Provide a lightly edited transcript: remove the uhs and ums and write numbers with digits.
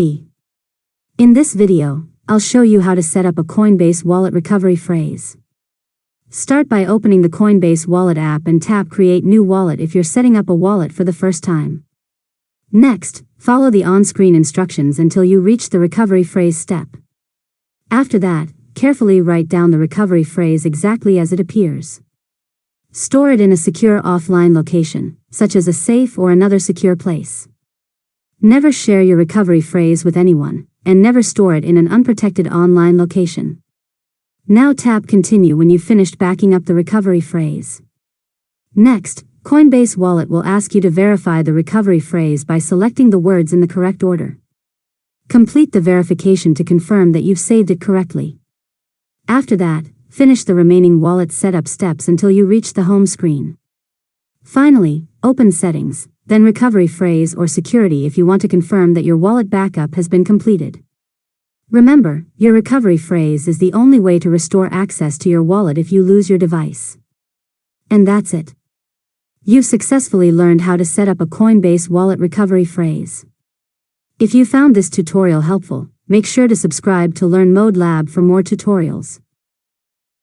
In this video, I'll show you how to set up a Coinbase Wallet recovery phrase. Start by opening the Coinbase Wallet app and tap Create New Wallet if you're setting up a wallet for the first time. Next, follow the on-screen instructions until you reach the recovery phrase step. After that, carefully write down the recovery phrase exactly as it appears. Store it in a secure offline location, such as a safe or another secure place. Never share your recovery phrase with anyone, and never store it in an unprotected online location. Now tap Continue when you've finished backing up the recovery phrase. Next, Coinbase Wallet will ask you to verify the recovery phrase by selecting the words in the correct order. Complete the verification to confirm that you've saved it correctly. After that, finish the remaining wallet setup steps until you reach the home screen. Finally, open Settings, then Recovery Phrase or Security if you want to confirm that your wallet backup has been completed. Remember, your recovery phrase is the only way to restore access to your wallet if you lose your device. And that's it. You've successfully learned how to set up a Coinbase Wallet recovery phrase. If you found this tutorial helpful, make sure to subscribe to Learn Mode Lab for more tutorials.